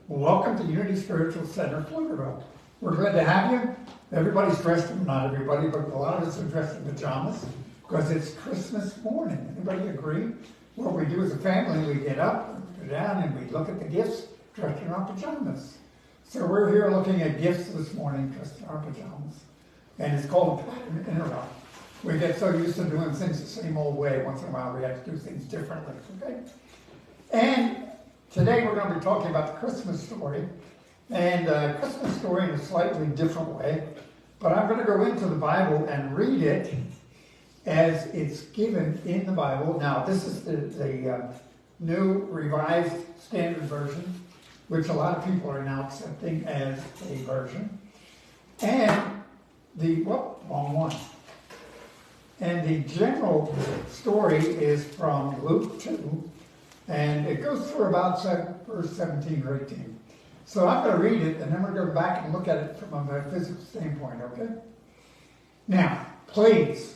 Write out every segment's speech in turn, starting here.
Welcome to Unity Spiritual Center, Pflugerville. We're glad to have you. Everybody's dressed in, not everybody, but a lot of us are dressed in pajamas because it's Christmas morning. Anybody agree? What we do as a family, we get up, go down, and we look at the gifts dressed in our pajamas. So we're here looking at gifts this morning dressed in our pajamas. And it's called a pattern interrupt. We get so used to doing things the same old way. Once in a while, we have to do things differently, okay? And today we're going to be talking about the Christmas story, and Christmas story in a slightly different way, but I'm going to go into the Bible and read it as it's given in the Bible. Now, this is the new Revised Standard Version, which a lot of people are now accepting as a version, and wrong one. And the general story is from Luke 2, and it goes through about verse 17 or 18. So I'm going to read it, and then we're going to go back and look at it from a metaphysical standpoint, okay? Now, please,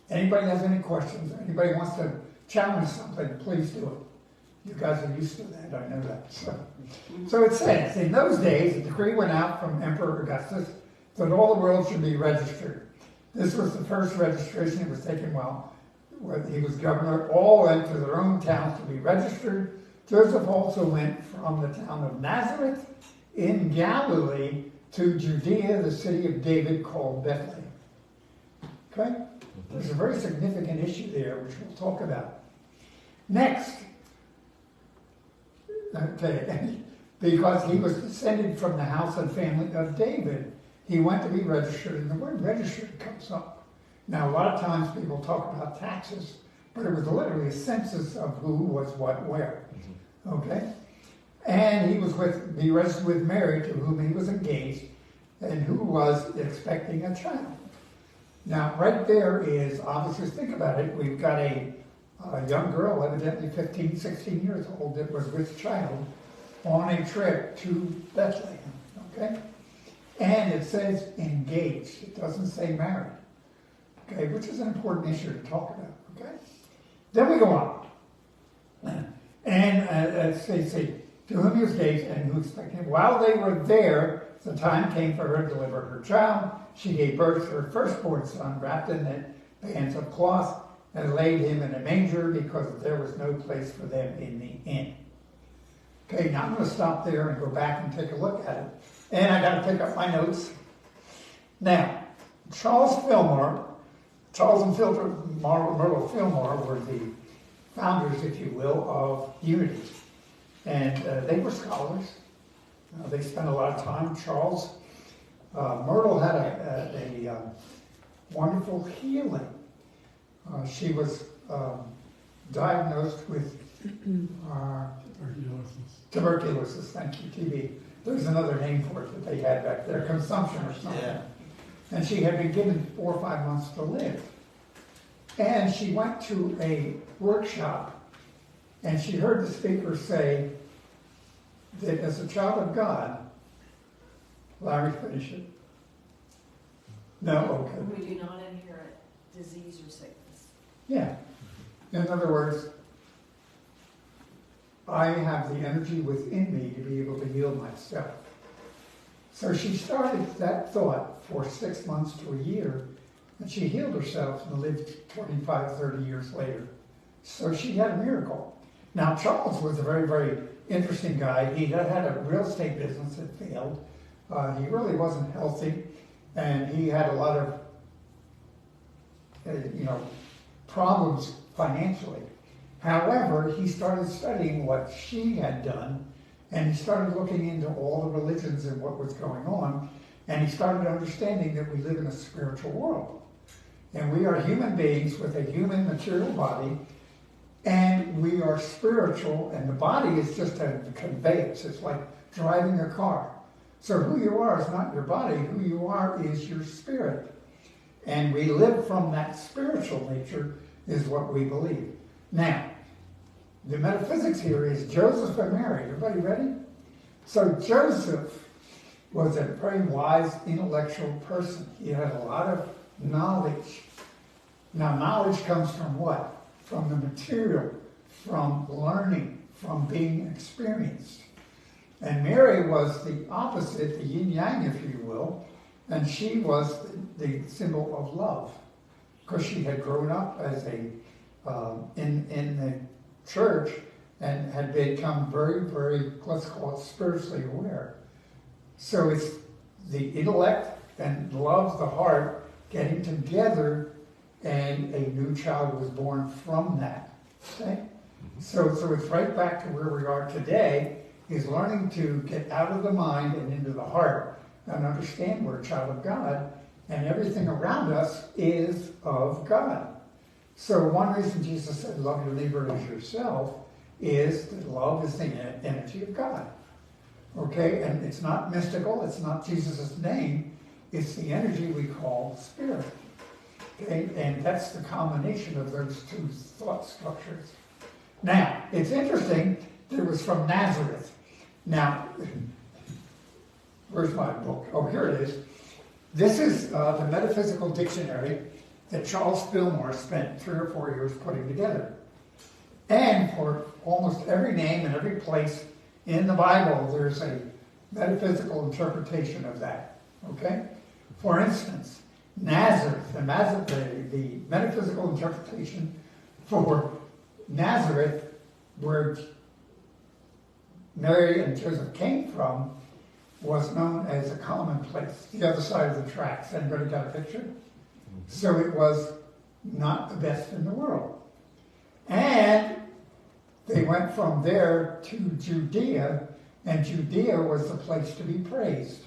anybody has any questions, or anybody wants to challenge something, please do it. You guys are used to that, I know that. So it says, in those days, a decree went out from Emperor Augustus that all the world should be registered. This was the first registration. It was taken while he was governor. All went to their own towns to be registered. Joseph also went from the town of Nazareth in Galilee to Judea, the city of David called Bethlehem. Okay? There's a very significant issue there, which we'll talk about. Next, okay, because he was descended from the house and family of David, he went to be registered, and the word registered comes up. Now, a lot of times people talk about taxes, but it was literally a census of who was what where. Okay? And he registered with Mary, to whom he was engaged, and who was expecting a child. Now, right there is, obviously, think about it, we've got a young girl, evidently 15, 16 years old, that was with child on a trip to Bethlehem. Okay? And it says engaged. It doesn't say married. Okay, which is an important issue to talk about. Okay? Then we go on. And let's see, to whom he was engaged and who expected him. While they were there, the time came for her to deliver her child. She gave birth to her firstborn son, wrapped in bands of cloth, and laid him in a manger because there was no place for them in the inn. Okay, now I'm going to stop there and go back and take a look at it. And I got to pick up my notes. Now, Charles and Myrtle Fillmore were the founders, if you will, of Unity. And they were scholars. They spent a lot of time. Myrtle had a wonderful healing. She was diagnosed with tuberculosis, thank you, TB. There's another name for it that they had back there, consumption or something. Yeah. And she had been given 4 or 5 months to live. And she went to a workshop, and she heard the speaker say that as a child of God, Larry, finish it. No, okay. We do not inherit disease or sickness. Yeah. In other words, I have the energy within me to be able to heal myself. So she started that thought for 6 months to a year, and she healed herself and lived 25, 30 years later. So she had a miracle. Now, Charles was a very, very interesting guy. He had a real estate business that failed. He really wasn't healthy, and he had a lot of, problems financially. However, he started studying what she had done, and he started looking into all the religions and what was going on, and he started understanding that we live in a spiritual world. And we are human beings with a human material body, and we are spiritual, and the body is just a conveyance. It's like driving a car. So who you are is not your body. Who you are is your spirit. And we live from that spiritual nature is what we believe. Now, the metaphysics here is Joseph and Mary. Everybody ready? So Joseph was a very wise, intellectual person. He had a lot of knowledge. Now, knowledge comes from what? From the material, from learning, from being experienced. And Mary was the opposite, the yin-yang, if you will, and she was the symbol of love, because she had grown up as in the church and had become very, very, let's call it spiritually aware. So it's the intellect and love, the heart, getting together, and a new child was born from that. Okay? So it's right back to where we are today, is learning to get out of the mind and into the heart and understand we're a child of God, and everything around us is of God. So one reason Jesus said, love your neighbor as yourself, is that love is the energy of God. Okay? And it's not mystical, it's not Jesus' name, it's the energy we call spirit. Okay? And that's the combination of those two thought structures. Now, it's interesting that it was from Nazareth. Now, where's my book? Oh, here it is. This is the Metaphysical Dictionary that Charles Fillmore spent 3 or 4 years putting together. And for almost every name and every place in the Bible, there's a metaphysical interpretation of that. Okay? For instance, Nazareth, the metaphysical interpretation for Nazareth, where Mary and Joseph came from, was known as a common place, the other side of the tracks. Anybody got a picture? So it was not the best in the world. And they went from there to Judea, and Judea was the place to be praised.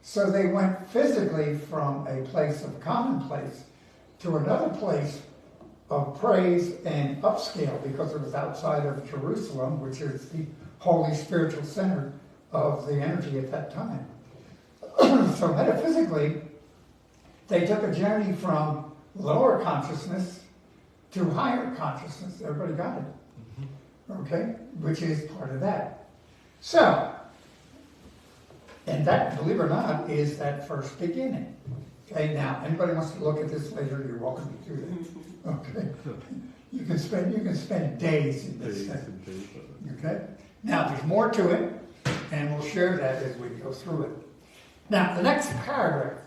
So they went physically from a place of commonplace to another place of praise and upscale, because it was outside of Jerusalem, which is the holy spiritual center of the energy at that time. So metaphysically, they took a journey from lower consciousness to higher consciousness. Everybody got it? Okay? Which is part of that. So, and that, believe it or not, is that first beginning. Okay, now, anybody wants to look at this later, you're welcome to do that. Okay? You can spend days in this thing. Okay? Now, there's more to it, and we'll share that as we go through it. Now, the next paragraph.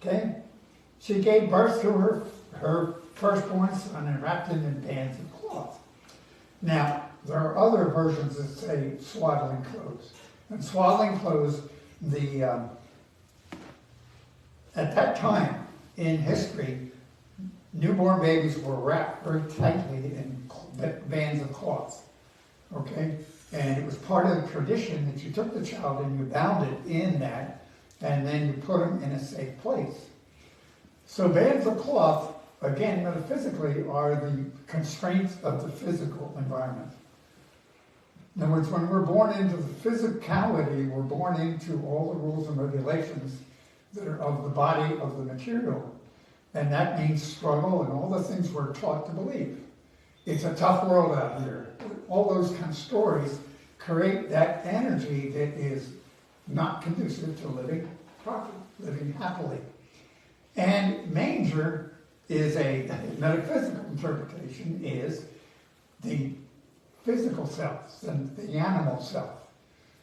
Okay? She gave birth to her firstborn son and wrapped him in bands of cloth. Now, there are other versions that say swaddling clothes. And swaddling clothes, at that time in history, newborn babies were wrapped very tightly in bands of cloth. Okay? And it was part of the tradition that you took the child and you bound it in that, and then you put them in a safe place. So bands of cloth, again, metaphysically, are the constraints of the physical environment. In other words, when we're born into the physicality, we're born into all the rules and regulations that are of the body of the material. And that means struggle and all the things we're taught to believe. It's a tough world out here. All those kind of stories create that energy that is not conducive to living properly, living happily. And manger is a metaphysical interpretation, is the physical self and the animal self.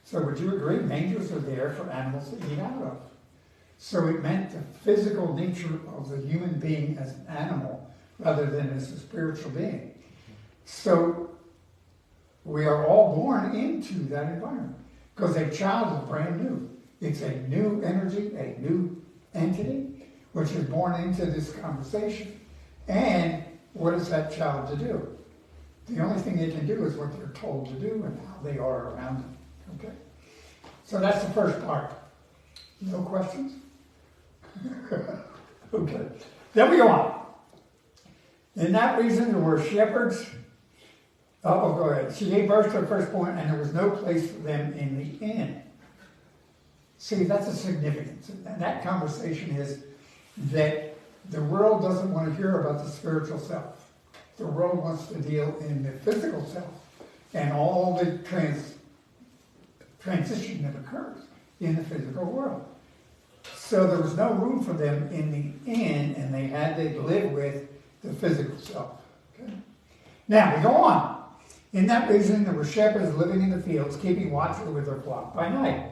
So would you agree mangers are there for animals to eat out of? So it meant the physical nature of the human being as an animal rather than as a spiritual being. So we are all born into that environment because a child is brand new. It's a new energy, a new entity, which is born into this conversation. And what is that child to do? The only thing they can do is what they're told to do and how they are around them. Okay? So that's the first part. No questions? Okay. Then we go on. In that reason, there were shepherds. Oh, go ahead. She gave birth to her firstborn, and there was no place for them in the inn. See, that's a significance. And that conversation is that the world doesn't want to hear about the spiritual self. The world wants to deal in the physical self and all the transition that occurs in the physical world. So there was no room for them in the inn, and they had to live with the physical self. Okay? Now, we go on. In that region, there were shepherds living in the fields, keeping watch over their flock by night.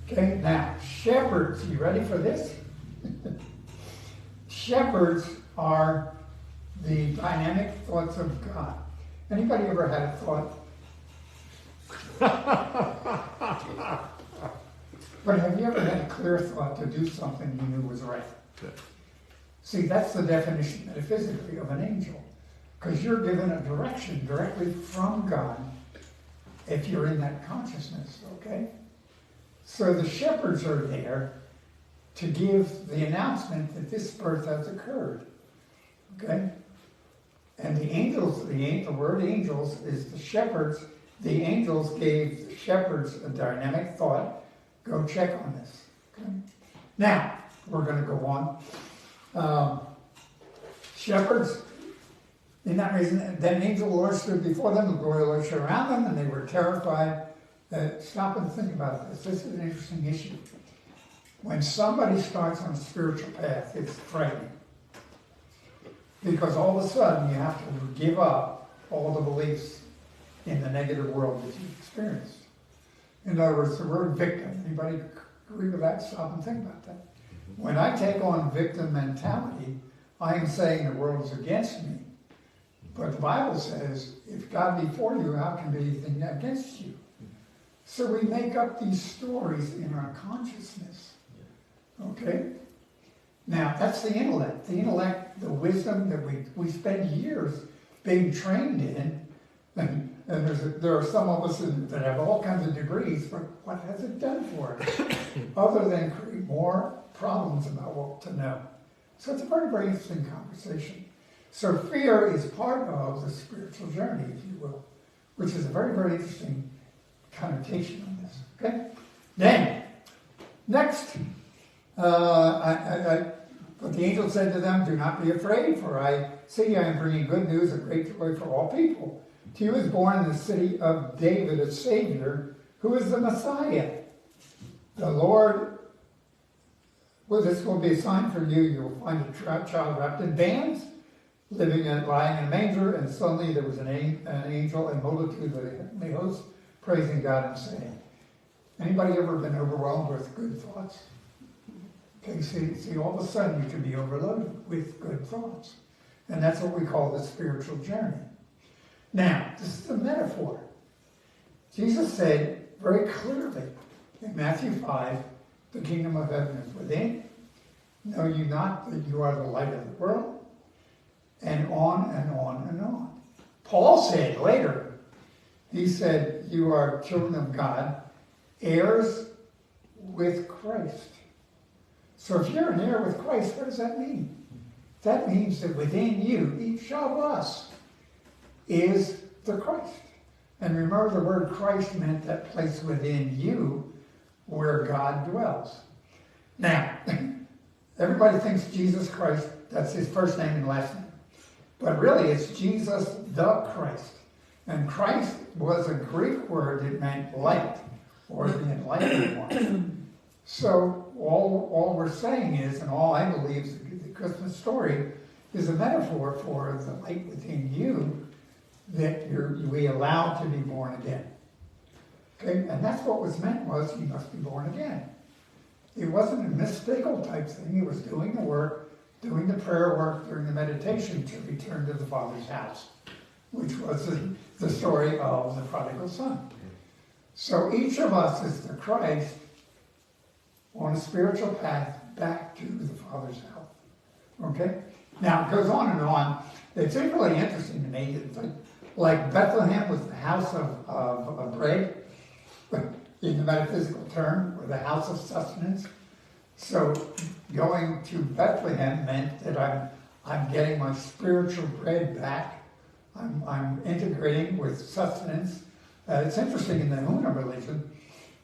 Okay, now, shepherds, you ready for this? Shepherds are the dynamic thoughts of God. Anybody ever had a thought? But have you ever had a clear thought to do something you knew was right? Yeah. See, that's the definition metaphysically of an angel. Because you're given a direction directly from God if you're in that consciousness, okay? So the shepherds are there to give the announcement that this birth has occurred, okay? And the angels, the word angels is the shepherds. The angels gave the shepherds a dynamic thought. Go check on this. Okay? Now, we're going to go on. Shepherds, in that reason, then the angel of the Lord stood before them, the glory of the Lord shone around them, and they were terrified. Stop and think about this. This is an interesting issue. When somebody starts on a spiritual path, it's frightening. Because all of a sudden, you have to give up all the beliefs in the negative world that you've experienced. In other words, the word victim. Anybody agree with that? Stop and think about that. When I take on victim mentality, I am saying the world is against me. But the Bible says, if God be for you, how can be anything against you? So we make up these stories in our consciousness. Okay? Now, that's the intellect. The intellect, the wisdom that we spend years being trained in. And there are some of us that have all kinds of degrees, but what has it done for us? Other than create more problems about what to know. So it's a very, very interesting conversation. So fear is part of the spiritual journey, if you will, which is a very, very interesting connotation on this. Okay? Then, next, but the angel said to them, do not be afraid, for I see I am bringing good news of great joy for all people. To you is born in the city of David a Savior, who is the Messiah. The Lord, well, this will be a sign for you. You will find a child wrapped in bands, lying in a manger, and suddenly there was an angel, a multitude of the heavenly hosts, praising God and saying. Anybody ever been overwhelmed with good thoughts? Okay, see, all of a sudden you can be overloaded with good thoughts. And that's what we call the spiritual journey. Now, this is a metaphor. Jesus said very clearly in Matthew 5, the kingdom of heaven is within. Know you not that you are the light of the world? And on and on and on. Paul said later, he said, you are children of God, heirs with Christ. So if you're an heir with Christ, what does that mean? That means that within you, each of us, is the Christ. And remember, the word Christ meant that place within you where God dwells. Now, everybody thinks Jesus Christ, that's his first name and last name. But really, it's Jesus the Christ. And Christ was a Greek word that meant light, or the enlightened one. So all we're saying is, and all I believe is the Christmas story is a metaphor for the light within you that we allow to be born again. Okay, and that's what was meant was you must be born again. It wasn't a mystical type thing. It was doing the work, doing the prayer work, doing the meditation to return to the Father's house, which was the story of the prodigal son. So each of us is the Christ on a spiritual path back to the Father's house. Okay? Now, it goes on and on. It's really interesting to me. It's like Bethlehem was the house of bread, in the metaphysical term, or the house of sustenance. So going to Bethlehem meant that I'm getting my spiritual bread back. I'm integrating with sustenance. It's interesting in the Huna religion,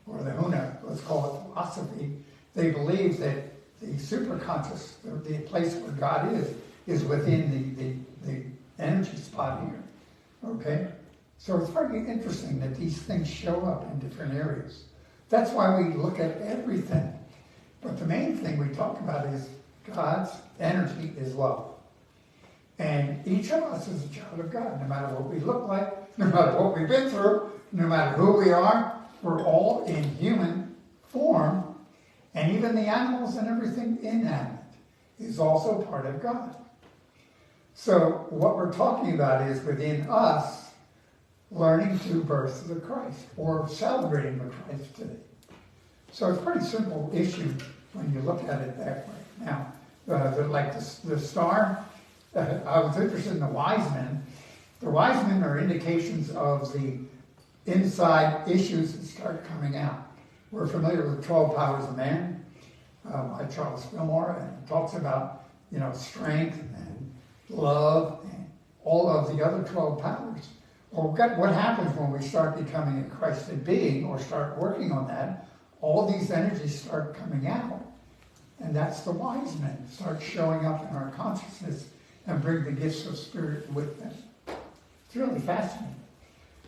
or the Huna, let's call it philosophy, they believe that the superconscious, the place where God is within the energy spot here. Okay? So it's very interesting that these things show up in different areas. That's why we look at everything. But the main thing we talk about is God's energy is love. And each of us is a child of God, no matter what we look like, no matter what we've been through, no matter who we are, we're all in human form, and even the animals and everything inanimate is also part of God. So what we're talking about is within us learning to birth the Christ, or celebrating the Christ today. So it's a pretty simple issue when you look at it that way. Now, the star, I was interested in the wise men. The wise men are indications of the inside issues that start coming out. We're familiar with 12 Powers of Man by Charles Fillmore, and it talks about, strength and love and all of the other 12 powers. Well, what happens when we start becoming a Christed being or start working on that? All these energies start coming out. And that's the wise men start showing up in our consciousness and bring the gifts of spirit with them. It's really fascinating.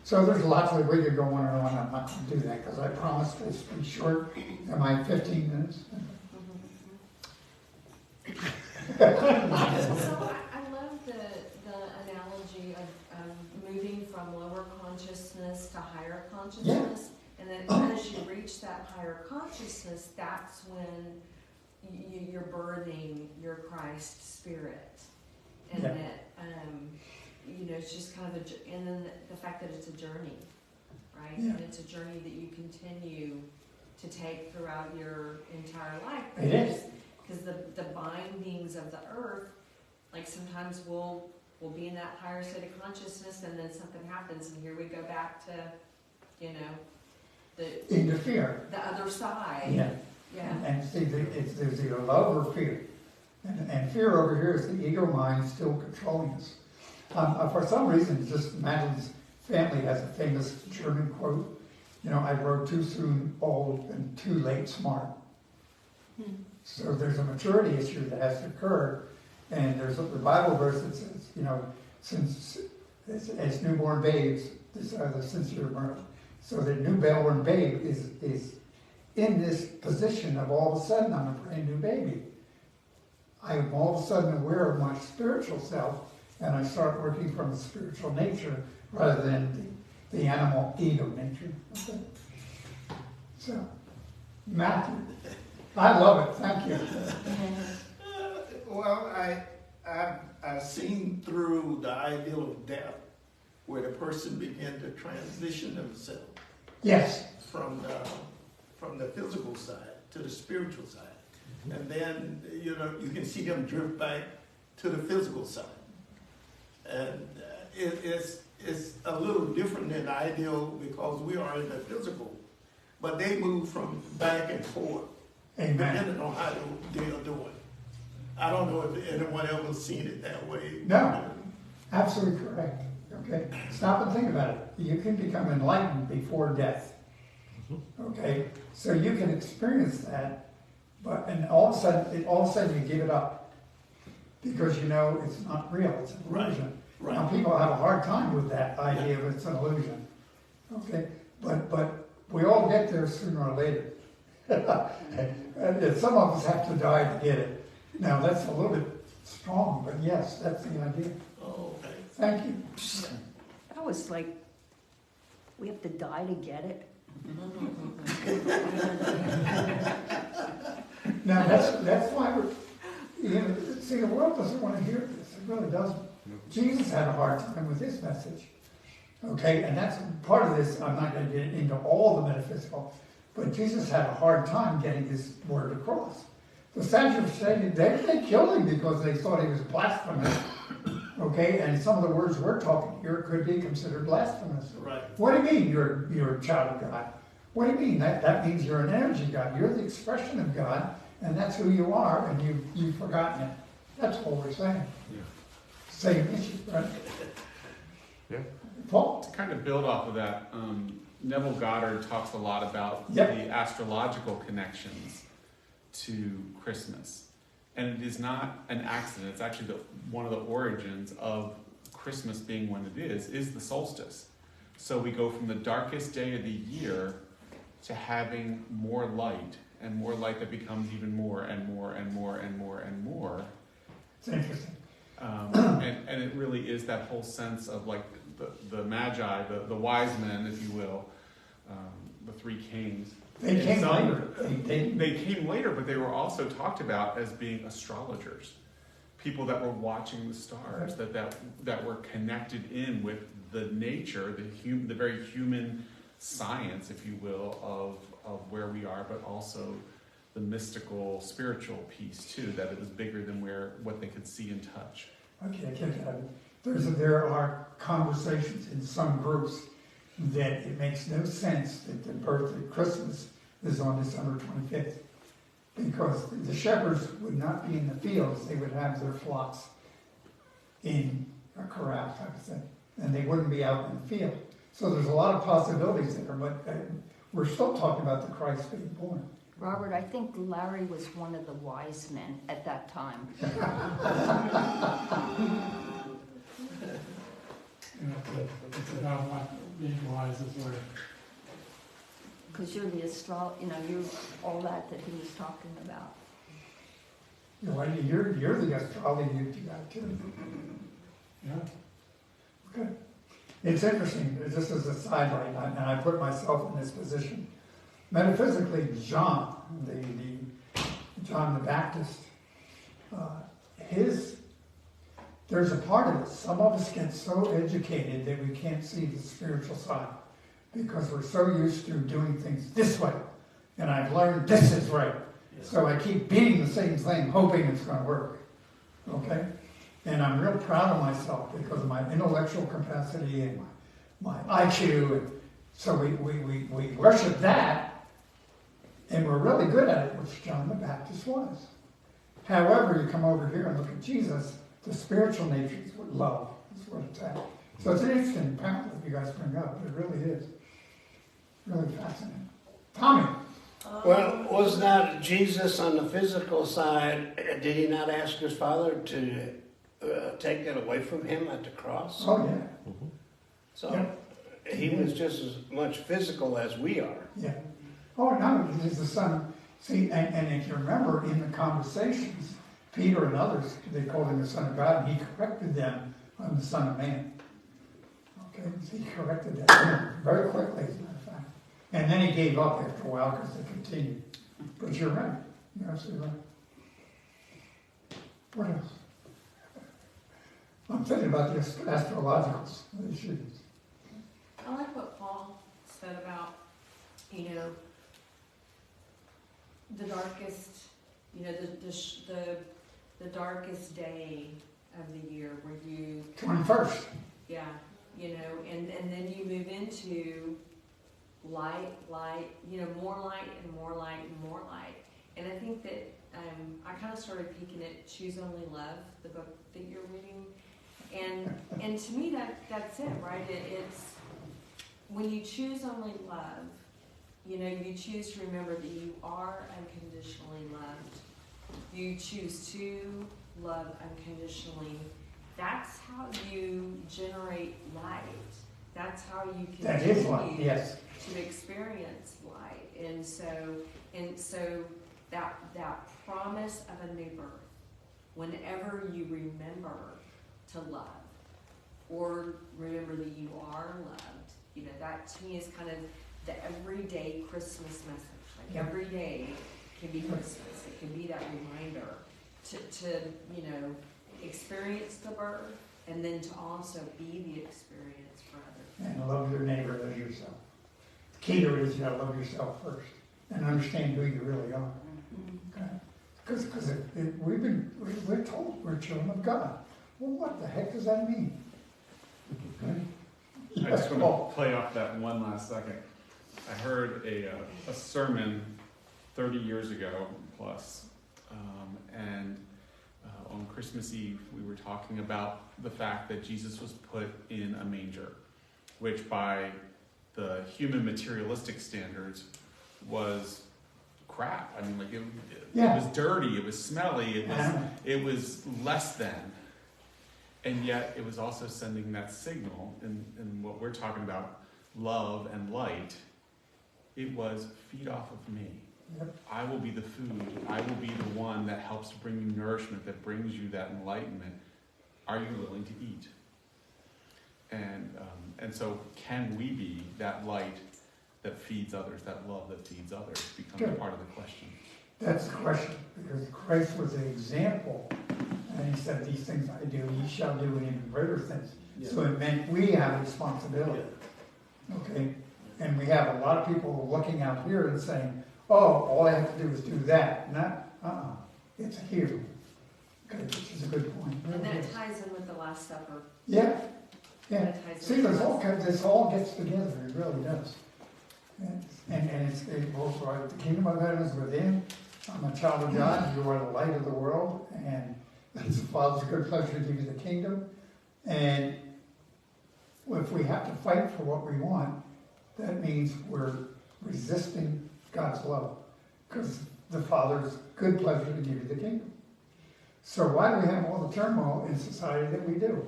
So there's lots of ways to go on and on. I'm not going to do that because I promised this to be short. Am I 15 minutes? So I love the analogy of moving from lower consciousness to higher consciousness. And then as you reach that higher consciousness, that's when you're birthing your Christ spirit. And that, it's just kind of and then the fact that it's a journey, right? Yeah. And it's a journey that you continue to take throughout your entire life. It is. Because the bindings of the earth, like sometimes we'll be in that higher state of consciousness and then something happens and here we go back to, Interfere. the other side. Yeah. Yeah. And see, there's either love or fear. And fear over here is the ego mind still controlling us. For some reason, just Madeline's family has a famous German quote, I grow too soon old and too late smart. So there's a maturity issue that has to occur. And there's the Bible verse that says, since as newborn babes, this are the sincere birth. So the newborn babe is in this position of all of a sudden I'm a brand new baby. I'm all of a sudden aware of my spiritual self, and I start working from a spiritual nature rather than the animal ego nature. Okay. So, Matthew, I love it. Thank you. Well, I've seen through the ideal of death where the person began to transition themselves. Yes. From the physical side to the spiritual side. And then, you can see them drift back to the physical side. And it's a little different than the ideal because we are in the physical. But they move from back and forth. Amen. Depending on how they're doing. I don't know if anyone ever seen it that way. No, absolutely correct. Okay, stop and think about it. You can become enlightened before death. Okay, so you can experience that, and all of a sudden you give it up because it's not real. It's an illusion. Right. Now people have a hard time with that idea of it's an illusion. Okay, but we all get there sooner or later. And some of us have to die to get it. Now that's a little bit strong, but yes, that's the idea. Oh, okay. Thank you. That was like, we have to die to get it. Now that's why see, the world doesn't want to hear this. It really doesn't. Jesus had a hard time with his message. Okay, and that's part of this. I'm not going to get into all the metaphysical, but Jesus had a hard time getting his word across. The Sadducees, they killed him because they thought he was blasphemous. Okay, and some of the words we're talking here could be considered blasphemous. Right. What do you mean you're a child of God? What do you mean? That means you're an energy God. You're the expression of God, and that's who you are, and you've forgotten it. That's all we're saying. Yeah. Same issue, right? Yeah. Paul? To kind of build off of that, Neville Goddard talks a lot about Yep. the astrological connections to Christmas. And it is not an accident. It's actually one of the origins of Christmas being when it is the solstice. So we go from the darkest day of the year to having more light, and more light that becomes even more and more and more and more and more. It's interesting. And it really is that whole sense of like the magi, the wise men, if you will, the three kings. They came later. They came later, but they were also talked about as being astrologers, people that were watching the stars, that were connected in with the nature, the very human science, if you will, of where we are, but also the mystical, spiritual piece too. That it was bigger than what they could see and touch. Okay, I get that. There are conversations in some groups that it makes no sense that the birth of Christmas is on December 25th, because the shepherds would not be in the fields; they would have their flocks in a corral type of thing, and they wouldn't be out in the field. So there's a lot of possibilities there, but we're still talking about the Christ being born. Robert, I think Larry was one of the wise men at that time. It's about what being wise is worth. Because you're the you're all that he was talking about. You're the astrology guy too. Yeah. Okay. It's interesting, just as a sidelight, and I put myself in this position. Metaphysically, John the Baptist, there's a part of it. Some of us get so educated that we can't see the spiritual side because we're so used to doing things this way. And I've learned this is right. Yeah. So I keep beating the same thing, hoping it's going to work. Okay? And I'm real proud of myself because of my intellectual capacity and my IQ. And so we worship that, and we're really good at it, which John the Baptist was. However, you come over here and look at Jesus, the spiritual nature is what love is what it's at. So it's an interesting pamphlet you guys bring up. It really is. Really fascinating. Tommy. Well, was not Jesus on the physical side, did he not ask his Father to take it away from him at the cross? Oh, yeah. So he was just as much physical as we are. Yeah. Oh, no, he's the Son. See, and if you remember in the conversations, Peter and others, they called him the Son of God, and he corrected them on the Son of Man. Okay, so he corrected that very quickly, as a matter of fact. And then he gave up after a while because they continued. But you're right. You're absolutely right. What else? I'm thinking about the astrological issues. I like what Paul said about, the darkest, the darkest day of the year where you 21st. Yeah, and then you move into light, more light and more light and more light. And I think that I kind of started peeking at Choose Only Love, the book that you're reading. And to me that's it, right? It's when you choose only love, you choose to remember that you are unconditionally loved. You choose to love unconditionally. That's how you generate light. That's how you That is light, yes. To experience light. And so that promise of a new birth, whenever you remember to love or remember that you are loved, that to me is kind of the everyday Christmas message. Like every day can be Christmas. It can be that reminder to experience the birth and then to also be the experience for others. And love your neighbor as yourself. The key to it is you gotta love yourself first and understand who you really are. Okay? Because we're told we're children of God. Well, what the heck does that mean? Okay? I just want to play off that one last second. I heard a sermon 30 years ago plus, and on Christmas Eve we were talking about the fact that Jesus was put in a manger, which by the human materialistic standards was crap. I mean, like it was dirty, it was smelly, it was less than. And yet it was also sending that signal in what we're talking about, love and light. It was feed off of me. Yep. I will be the food. I will be the one that helps to bring you nourishment, that brings you that enlightenment. Are you willing to eat? And so can we be that light that feeds others, that love that feeds others becomes Good. part of the question. That's the question, because Christ was an example, and he said, these things I do, ye shall do, and even greater things. So it meant we have responsibility, okay? And we have a lot of people looking out here and saying, oh, all I have to do is do that. Not, it's here. Okay, which is a good point. And Really that is. ties in with the Last Supper. Yeah, yeah. That ties in See, with the this all, Last- this all gets together, it really does. And it goes right, the kingdom of heaven is within. I'm a child of God, you are the light of the world, and it's the Father's good pleasure to give you the kingdom. And if we have to fight for what we want, that means we're resisting God's love, because the Father's good pleasure to give you the kingdom. So why do we have all the turmoil in society that we do?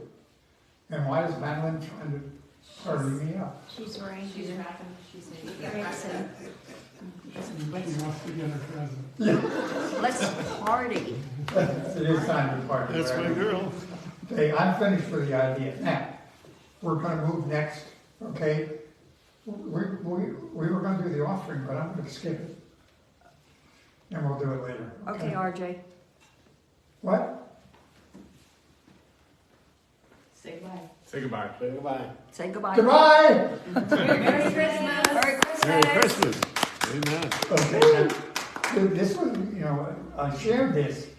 And why is Madeline trying to hurry me up? She's arranging She's it. wrapping, she's saying. Fixing. She wants to get her present. Let's party. It is time to party. That's my girl. Okay, I'm finished with the idea. Now, we're gonna move next, okay? We were gonna do the offering, but I'm gonna skip it. And we'll do it later. Okay, RJ. What? Say bye. Say goodbye. Say goodbye. Say goodbye. Goodbye! Merry Christmas. Merry Christmas. Merry Christmas. Amen. Okay, now, this was, I shared this